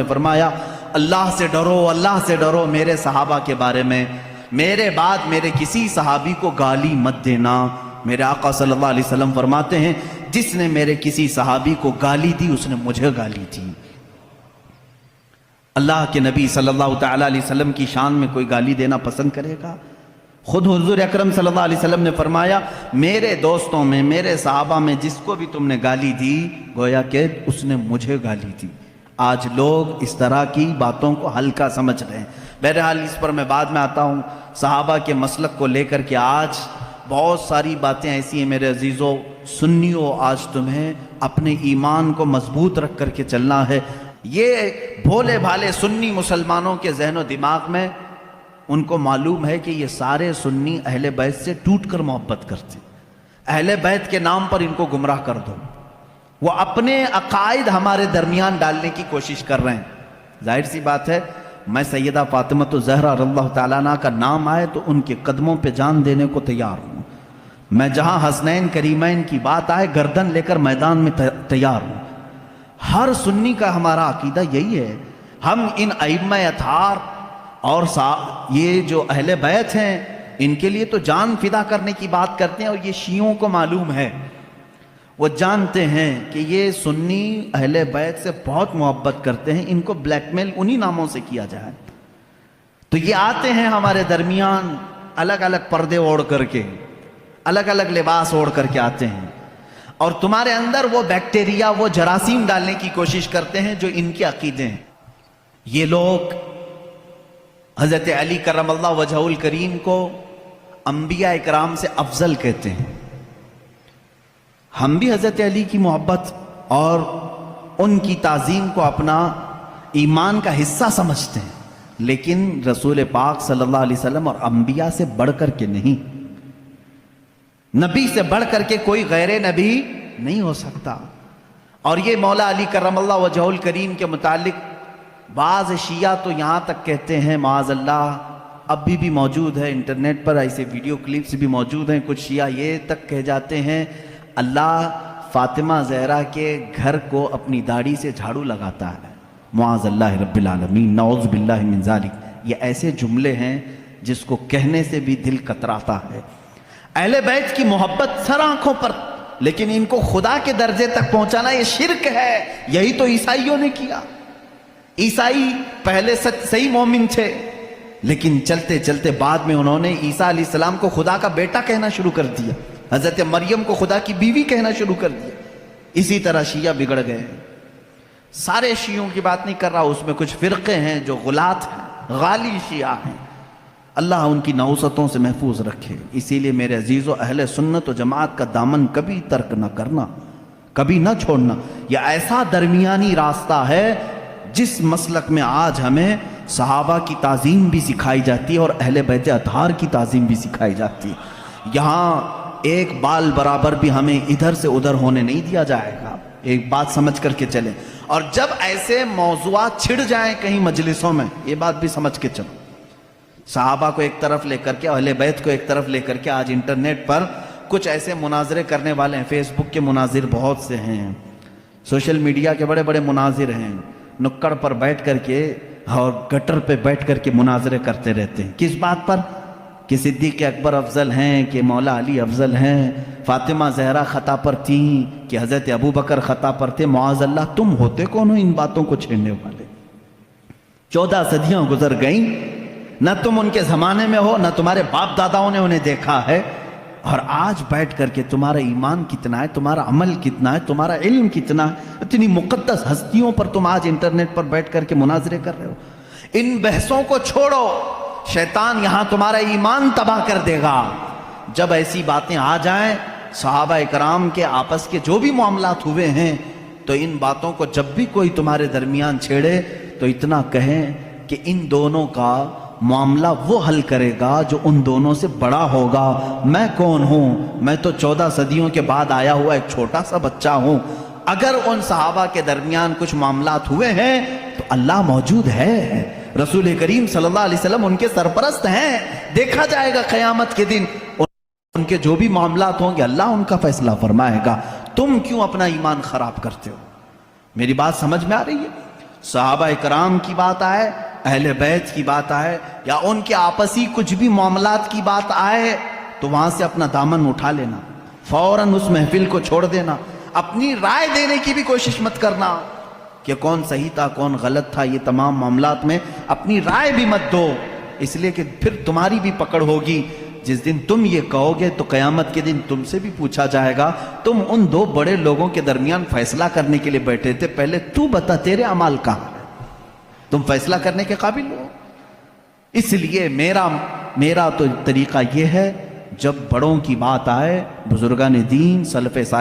فرمایا اللہ سے ڈرو، اللہ سے ڈرو میرے صحابہ کے بارے میں، میرے بعد میرے کسی صحابی کو گالی مت دینا۔ میرے آقا صلی اللہ علیہ وسلم فرماتے ہیں جس نے میرے کسی صحابی کو گالی دی اس نے مجھے گالی دی۔ اللہ کے نبی صلی اللہ تعالیٰ علیہ وسلم کی شان میں کوئی گالی دینا پسند کرے گا؟ خود حضور اکرم صلی اللہ علیہ وسلم نے فرمایا میرے دوستوں میں، میرے صحابہ میں جس کو بھی تم نے گالی دی گویا کہ اس نے مجھے گالی دی۔ آج لوگ اس طرح کی باتوں کو ہلکا سمجھ رہے ہیں۔ بہرحال اس پر میں بعد میں آتا ہوں۔ صحابہ کے مسلک کو لے کر کے آج بہت ساری باتیں ایسی ہیں میرے عزیزوں، سنیوں، آج تمہیں اپنے ایمان کو مضبوط رکھ کر کے چلنا ہے۔ یہ بھولے بھالے سنی مسلمانوں کے ذہن و دماغ میں ان کو معلوم ہے کہ یہ سارے سنی اہل بیت سے ٹوٹ کر محبت کرتے، اہل بیت کے نام پر ان کو گمراہ کر دو۔ وہ اپنے عقائد ہمارے درمیان ڈالنے کی کوشش کر رہے ہیں۔ ظاہر سی بات ہے میں سیدہ فاطمہ الزہرا رضی اللہ تعالیٰ عنہ کا نام آئے تو ان کے قدموں پہ جان دینے کو تیار ہوں۔ میں جہاں حسنین کریمین کی بات آئے گردن لے کر میدان میں تیار ہوں۔ ہر سنی کا ہمارا عقیدہ یہی ہے۔ ہم ان ائمہ اطہار اور یہ جو اہل بیت ہیں ان کے لیے تو جان فدا کرنے کی بات کرتے ہیں، اور یہ شیعوں کو معلوم ہے، وہ جانتے ہیں کہ یہ سنی اہل بیت سے بہت محبت کرتے ہیں، ان کو بلیک میل انہی ناموں سے کیا جائے۔ تو یہ آتے ہیں ہمارے درمیان الگ الگ پردے اوڑھ کر کے، الگ الگ لباس اوڑھ کر کے آتے ہیں، اور تمہارے اندر وہ بیکٹیریا، وہ جراثیم ڈالنے کی کوشش کرتے ہیں جو ان کے عقیدے ہیں۔ یہ لوگ حضرت علی کرم اللہ وجہہ الکریم کو انبیاء اکرام سے افضل کہتے ہیں۔ ہم بھی حضرت علی کی محبت اور ان کی تعظیم کو اپنا ایمان کا حصہ سمجھتے ہیں، لیکن رسول پاک صلی اللہ علیہ وسلم اور انبیاء سے بڑھ کر کے نہیں، نبی سے بڑھ کر کے کوئی غیر نبی نہیں ہو سکتا۔ اور یہ مولا علی کرم اللہ وجہہ الکریم کے متعلق بعض شیعہ تو یہاں تک کہتے ہیں، معاذ اللہ اب بھی موجود ہے انٹرنیٹ پر ایسے ویڈیو کلپس بھی موجود ہیں، کچھ شیعہ یہ تک کہہ جاتے ہیں اللہ فاطمہ زہرا کے گھر کو اپنی داڑھی سے جھاڑو لگاتا ہے، معاذ اللہ رب العالمین، نعوذ باللہ من ذالک۔ یہ ایسے جملے ہیں جس کو کہنے سے بھی دل کتراتا ہے۔ اہل بیت کی محبت سر آنکھوں پر، لیکن ان کو خدا کے درجے تک پہنچانا یہ شرک ہے۔ یہی تو عیسائیوں نے کیا۔ عیسائی پہلے صحیح مومن تھے، لیکن چلتے چلتے بعد میں انہوں نے عیسیٰ علیہ السلام کو خدا کا بیٹا کہنا شروع کر دیا، حضرت مریم کو خدا کی بیوی کہنا شروع کر دیا۔ اسی طرح شیعہ بگڑ گئے۔ سارے شیعوں کی بات نہیں کر رہا، اس میں کچھ فرقے ہیں جو غلات ہیں، غالی شیعہ ہیں، اللہ ان کی نحوستوں سے محفوظ رکھے۔ اسی لیے میرے عزیزو، اہل سنت و جماعت کا دامن کبھی ترک نہ کرنا، کبھی نہ چھوڑنا۔ یہ ایسا درمیانی راستہ ہے جس مسلک میں آج ہمیں صحابہ کی تعظیم بھی سکھائی جاتی ہے اور اہل بیت اطہار کی تعظیم بھی سکھائی جاتی ہے۔ یہاں ایک بال برابر بھی ہمیں ادھر سے ادھر ہونے نہیں دیا جائے گا، ایک بات سمجھ کر کے چلیں۔ اور جب ایسے موضوعات چھڑ جائیں کہیں مجلسوں میں، یہ بات بھی سمجھ کے چلو، صحابہ کو ایک طرف لے کر کے، اہل بیت کو ایک طرف لے کر کے آج انٹرنیٹ پر کچھ ایسے مناظرے کرنے والے ہیں، فیس بک کے مناظر بہت سے ہیں، سوشل میڈیا کے بڑے بڑے مناظر ہیں، نکڑ پر بیٹھ کر کے اور گٹر پہ بیٹھ کر کے مناظرے کرتے رہتے ہیں۔ کس بات پر؟ کہ صدیق اکبر افضل ہیں، کہ مولا علی افضل ہیں، فاطمہ زہرا خطا پر تھیں، کہ حضرت ابو بکر خطا پر تھے۔ معاذ اللہ، تم ہوتے کون ہو ان باتوں کو چھیڑنے والے؟ 14 صدیاں گزر گئیں، نہ تم ان کے زمانے میں ہو، نہ تمہارے باپ داداؤں نے انہیں دیکھا ہے، اور آج بیٹھ کر کے تمہارا ایمان کتنا ہے، تمہارا عمل کتنا ہے، تمہارا علم کتنا ہے، اتنی مقدس ہستیوں پر تم آج انٹرنیٹ پر بیٹھ کر کے مناظرے کر رہے ہو۔ ان بحثوں کو چھوڑو، شیطان یہاں تمہارا ایمان تباہ کر دے گا۔ جب ایسی باتیں آ جائیں، صحابہ اکرام کے آپس کے جو بھی معاملات ہوئے ہیں، تو ان باتوں کو جب بھی کوئی تمہارے درمیان چھیڑے تو اتنا کہیں کہ ان دونوں کا معاملہ وہ حل کرے گا جو ان دونوں سے بڑا ہوگا۔ میں کون ہوں؟ میں تو 14 صدیوں کے بعد آیا ہوا ایک چھوٹا سا بچہ ہوں۔ اگر ان صحابہ کے درمیان کچھ معاملات ہوئے ہیں تو اللہ موجود ہے، رسول کریم صلی اللہ علیہ وسلم ان کے سرپرست ہیں، دیکھا جائے گا قیامت کے دن ان کے جو بھی معاملات ہوں گے اللہ ان کا فیصلہ فرمائے گا۔ تم کیوں اپنا ایمان خراب کرتے ہو؟ میری بات سمجھ میں آ رہی ہے؟ صحابہ کرام کی بات آئے، اہل بیت کی بات آئے، یا ان کے آپسی کچھ بھی معاملات کی بات آئے تو وہاں سے اپنا دامن اٹھا لینا، فوراً اس محفل کو چھوڑ دینا، اپنی رائے دینے کی بھی کوشش مت کرنا کہ کون صحیح تھا کون غلط تھا۔ یہ تمام معاملات میں اپنی رائے بھی مت دو، اس لیے کہ پھر تمہاری بھی پکڑ ہوگی۔ جس دن تم یہ کہو گے تو قیامت کے دن تم سے بھی پوچھا جائے گا، تم ان دو بڑے لوگوں کے درمیان فیصلہ کرنے کے لیے بیٹھے تھے، پہلے تو بتا تیرے اعمال کہاں، تم فیصلہ کرنے کے قابل ہو؟ اس لیے میرا تو طریقہ یہ ہے، جب بڑوں کی بات آئے، بزرگان دین، سلف صالح